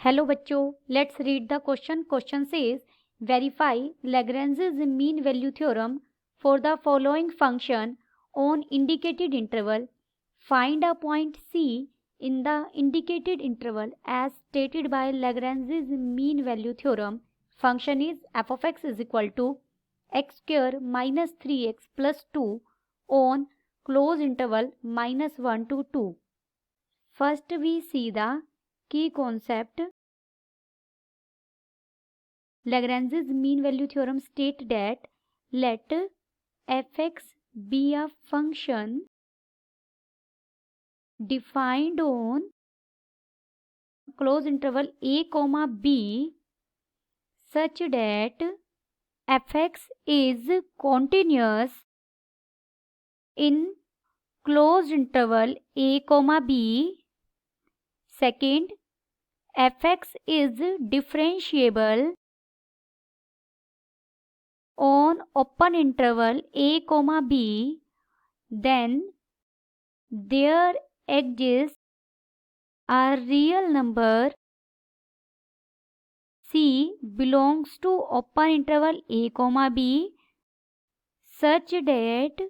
Hello बच्चों, let's read the question. Question says verify Lagrange's mean value theorem for the following function on indicated interval. Find a point C in the indicated interval as stated by Lagrange's mean value theorem. Function is f of x is equal to x square minus 3x plus 2 on closed interval minus 1 to 2. First we see the key concept. Lagrange's mean value theorem state that let fx be a function defined on closed interval a comma b such that fx is continuous in closed interval a comma b. Second, fx is differentiable on open interval a comma b, then there exists a real number C belongs to open interval a comma b such that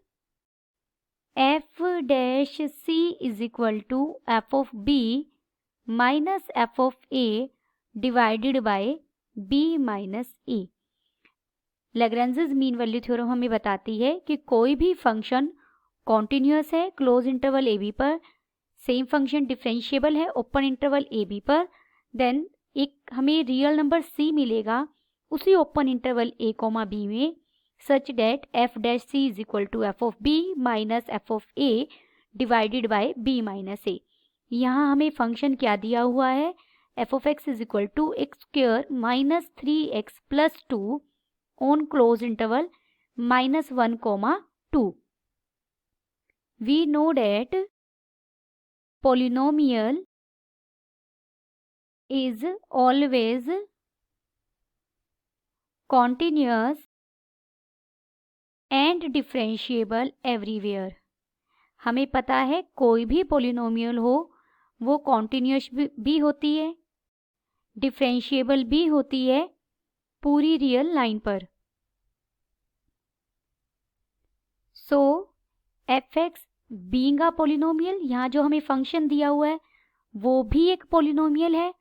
f dash c is equal to f of b minus f of a divided by b minus a. Lagrange's mean value theorem हमें बताती है कि कोई भी function continuous है close interval a b पर, same function differentiable है open interval a b पर, देन एक हमें रियल नंबर सी मिलेगा उसी open interval a comma b में such that f dash c is equal to f of b minus f of a divided by b minus a. यहाँ हमें function क्या दिया हुआ है, F of X is equal to X square minus 3x plus 2 on closed interval minus 1 comma 2. We know that polynomial is always continuous and differentiable everywhere. हमें पता है कोई भी पोलिनोमियल हो वो कॉन्टिन्यूस भी होती है, डिफरेंशिएबल भी होती है पूरी रियल लाइन पर. So f x being a polynomial, यहाँ जो हमें फंक्शन दिया हुआ है वो भी एक पोलिनोमियल है.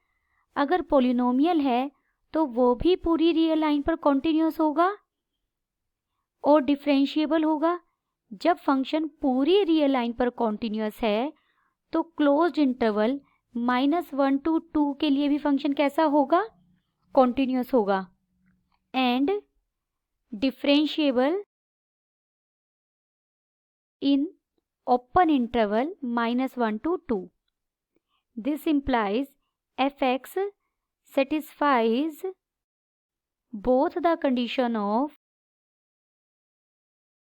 अगर पोलिनोमियल है तो वो भी पूरी रियल लाइन पर कॉन्टिन्यूस होगा और डिफरेंशिएबल होगा. जब फंक्शन पूरी रियल लाइन पर कॉन्टिन्यूस है तो क्लोज्ड इंटरवल -1 to 2 के लिए भी फंक्शन कैसा होगा, कॉन्टिन्यूस होगा and differentiable in open interval -1 to 2. This implies fx satisfies both the condition of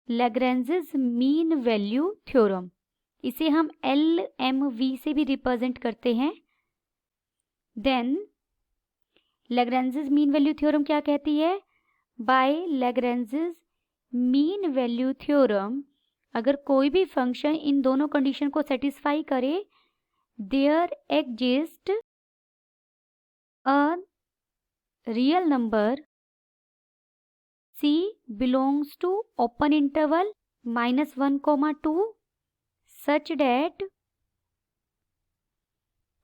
Lagrange's mean value theorem. इसे हम LMV से भी रिप्रेजेंट करते हैं. Then Lagrange's mean value theorem क्या कहती है, bye Lagrange's mean value theorem अगर कोई भी फंक्शन इन दोनों कंडीशन को सेटिस्फाई करे, there exist a real number C belongs to open interval -1 comma 2 such that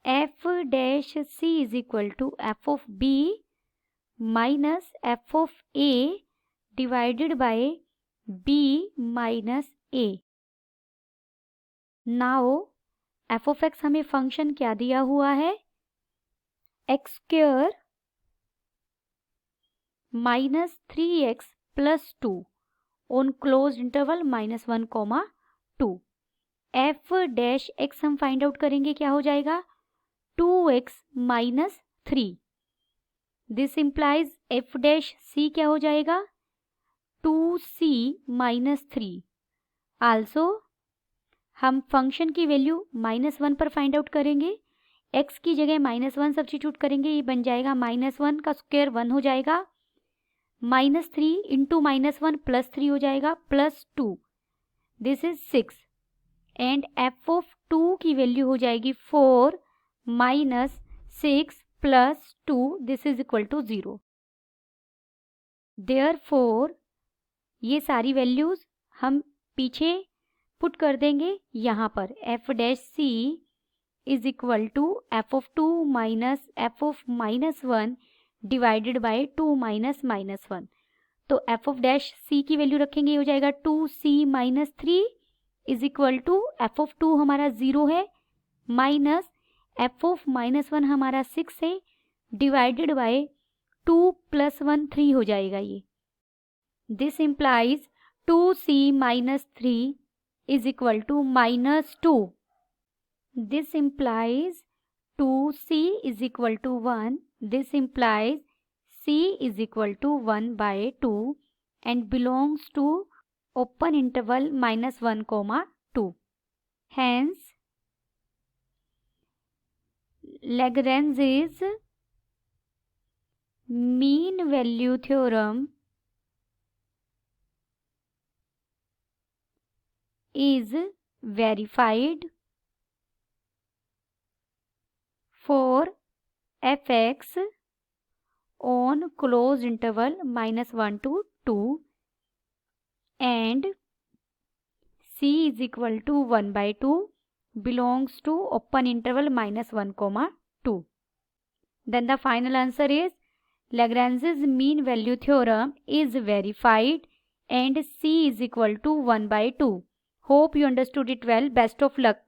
f dash c is equal to f of b minus f of a divided by b minus a. Now f of x हमें function क्या दिया हुआ है, x square minus 3x plus 2 on close interval -1 comma 2. f dash x हम find out करेंगे, क्या हो जाएगा 2x minus 3. This implies f dash c क्या हो जाएगा 2c minus 3. आल्सो हम फंक्शन की वैल्यू -1 पर फाइंड आउट करेंगे, x की जगह -1 सब्स्टिट्यूट करेंगे, ये बन जाएगा -1 का स्क्वायर 1 हो जाएगा, -3 इंटू -1 +3 हो जाएगा +2, this is 6 and f of 2 की वैल्यू हो जाएगी 4 -6 plus 2, this is equal to 0. Therefore ये सारी वैल्यूज़ हम पीछे पुट कर देंगे यहाँ पर. f dash c is equal to f of 2 minus f of minus 1 divided by 2 minus minus 1. तो f ऑफ डैश c की वैल्यू रखेंगे, हो जाएगा 2c minus 3 is equal to f of 2 हमारा 0 है माइनस f ऑफ माइनस 1 हमारा 6 है divided by 2 plus 1 3 हो जाएगा ये. This implies 2c minus 3 is equal to minus 2. This implies 2c is equal to 1. This implies c is equal to 1 by 2 and belongs to open interval minus 1 comma 2. Hence, Lagrange's mean value theorem is verified for fx on closed interval minus 1 to 2 and c is equal to 1 by 2 belongs to open interval minus 1 comma 2. Then the final answer is Lagrange's mean value theorem is verified and c is equal to 1 by 2. Hope you understood it well. Best of luck.